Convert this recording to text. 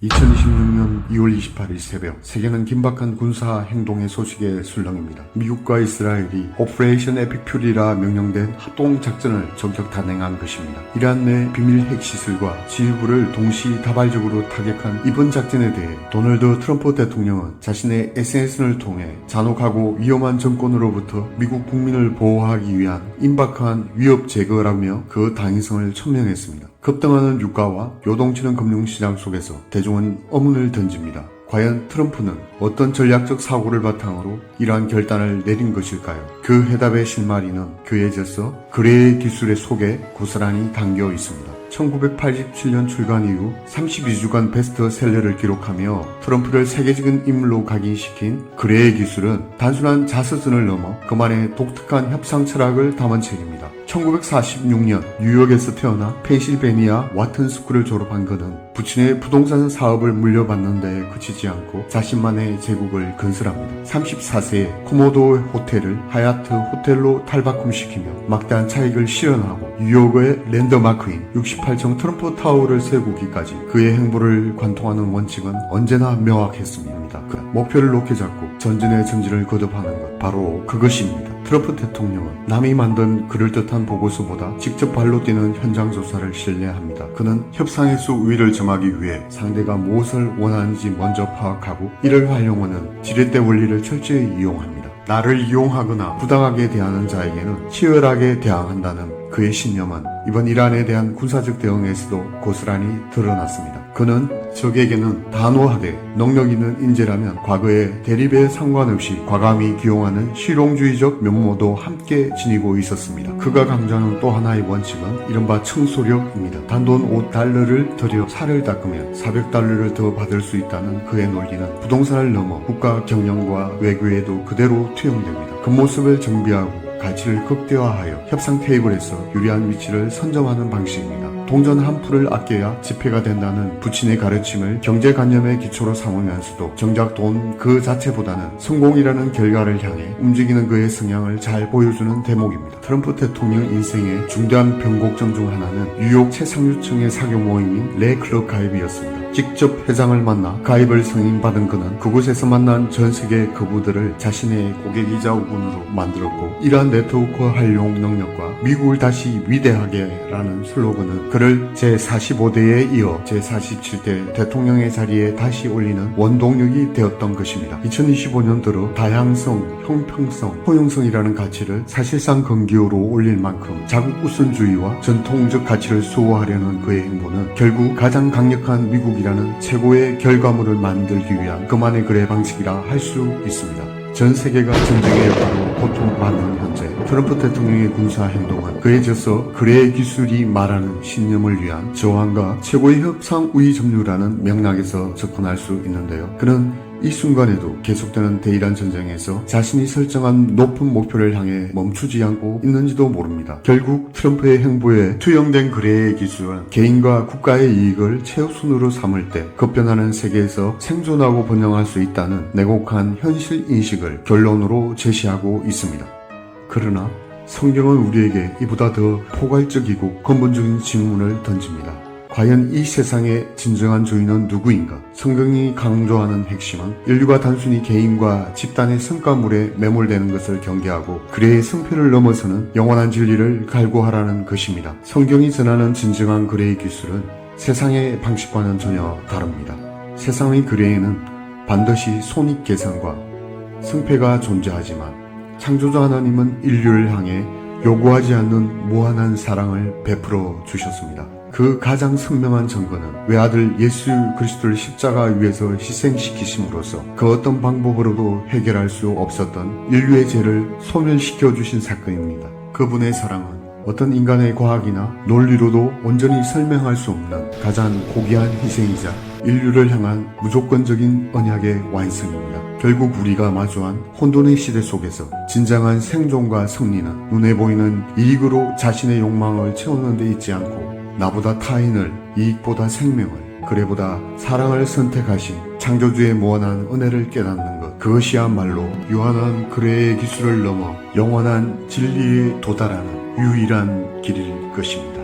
2026년 2월 28일 새벽 세계는 긴박한 군사 행동의 소식에 술렁입니다. 미국과 이스라엘이 오퍼레이션 에픽 퓨리라 명명된 합동작전을 전격 단행한 것입니다. 이란 내 비밀 핵시설과 지휘부를 동시다발적으로 타격한 이번 작전에 대해 도널드 트럼프 대통령은 자신의 SNS를 통해 잔혹하고 위험한 정권으로부터 미국 국민을 보호하기 위한 임박한 위협 제거라며 그 당위성을 천명했습니다. 급등하는 유가와 요동치는 금융시장 속에서 대중은 의문을 던집니다. 과연 트럼프는 어떤 전략적 사고를 바탕으로 이러한 결단을 내린 것일까요? 그 해답의 실마리는 그해져서 그레의 기술의 속에 고스란히 담겨 있습니다. 1987년 출간 이후 32주간 베스트셀러를 기록하며 트럼프를 세계적인 인물로 각인시킨 그레의 기술은 단순한 자서전을 넘어 그만의 독특한 협상 철학을 담은 책입니다. 1946년 뉴욕에서 태어나 펜실베니아 와튼스쿨을 졸업한 그는 부친의 부동산 사업을 물려받는 데 그치지 않고 자신만의 제국을 건설합니다. 34세에 코모도 호텔을 하얏트 호텔로 탈바꿈시키며 막대한 차익을 실현하고 뉴욕의 랜드마크인 68층 트럼프 타워를 세우기까지 그의 행보를 관통하는 원칙은 언제나 명확했습니다. 그 목표를 높게 잡고 전진의 전진을 거듭하는 것, 바로 그것입니다. 트럼프 대통령은 남이 만든 그럴듯한 보고서보다 직접 발로 뛰는 현장 조사를 신뢰합니다. 그는 협상의 수위를 정하기 위해 상대가 무엇을 원하는지 먼저 파악하고 이를 활용하는 지렛대 원리를 철저히 이용합니다. 나를 이용하거나 부당하게 대하는 자에게는 치열하게 대항한다는 그의 신념은 이번 이란에 대한 군사적 대응에서도 고스란히 드러났습니다. 그는 적에게는 단호하게 능력 있는 인재라면 과거의 대립에 상관없이 과감히 기용하는 실용주의적 면모도 함께 지니고 있었습니다. 그가 강조하는 또 하나의 원칙은 이른바 청소력입니다. 단돈 $5를 들여 살을 닦으면 $400를 더 받을 수 있다는 그의 논리는 부동산을 넘어 국가 경영과 외교에도 그대로 투영됩니다. 그 모습을 정비하고 가치를 극대화하여 협상 테이블에서 유리한 위치를 선점하는 방식입니다. 동전 한 푼을 아껴야 지폐가 된다는 부친의 가르침을 경제관념의 기초로 삼으면서도 정작 돈 그 자체보다는 성공이라는 결과를 향해 움직이는 그의 성향을 잘 보여주는 대목입니다. 트럼프 대통령 인생의 중대한 변곡점 중 하나는 뉴욕 최상류층의 사교 모임인 레 클럽 가입이었습니다. 직접 회장을 만나 가입을 승인받은 그는 그곳에서 만난 전 세계 거부들을 자신의 고객이자 우군으로 만들었고, 이러한 네트워크 활용 능력과 미국을 다시 위대하게 라는 슬로건은 그를 제45대에 이어 제47대 대통령의 자리에 다시 올리는 원동력이 되었던 것입니다. 2025년 들어 다양성, 형평성, 포용성이라는 가치를 사실상 근기호로 올릴 만큼 자국 우선주의와 전통적 가치를 수호하려는 그의 행보는 결국 가장 강력한 미국이라는 최고의 결과물을 만들기 위한 그만의 글의 방식이라 할 수 있습니다. 전 세계가 전쟁의 여파로 고통받는 현재 트럼프 대통령의 군사 행동은 그해져서 그레의 기술이 말하는 신념을 위한 저항과 최고의 협상 우위 점유라는 맥락에서 접근할 수 있는데요. 그는 이 순간에도 계속되는 대이란 전쟁에서 자신이 설정한 높은 목표를 향해 멈추지 않고 있는지도 모릅니다. 결국 트럼프의 행보에 투영된 그레의 기술은 개인과 국가의 이익을 최우선으로 삼을 때 급변하는 세계에서 생존하고 번영할 수 있다는 냉혹한 현실 인식을 결론으로 제시하고 있습니다. 그러나 성경은 우리에게 이보다 더 포괄적이고 근본적인 질문을 던집니다. 과연 이 세상의 진정한 주인은 누구인가? 성경이 강조하는 핵심은 인류가 단순히 개인과 집단의 성과물에 매몰되는 것을 경계하고 그레의 성패를 넘어서는 영원한 진리를 갈구하라는 것입니다. 성경이 전하는 진정한 그레의 기술은 세상의 방식과는 전혀 다릅니다. 세상의 그레에는 반드시 손익계산과 승패가 존재하지만 창조자 하나님은 인류를 향해 요구하지 않는 무한한 사랑을 베풀어 주셨습니다. 그 가장 선명한 증거는 외아들 예수 그리스도를 십자가 위에서 희생시키심으로써 그 어떤 방법으로도 해결할 수 없었던 인류의 죄를 소멸시켜 주신 사건입니다. 그분의 사랑은 어떤 인간의 과학이나 논리로도 온전히 설명할 수 없는 가장 고귀한 희생이자 인류를 향한 무조건적인 언약의 완성입니다. 결국 우리가 마주한 혼돈의 시대 속에서 진정한 생존과 승리는 눈에 보이는 이익으로 자신의 욕망을 채우는 데 있지 않고 나보다 타인을, 이익보다 생명을, 그래보다 사랑을 선택하신 창조주의 무한한 은혜를 깨닫는 것, 그것이야말로 유한한 그레의 기술을 넘어 영원한 진리에 도달하는 유일한 길일 것입니다.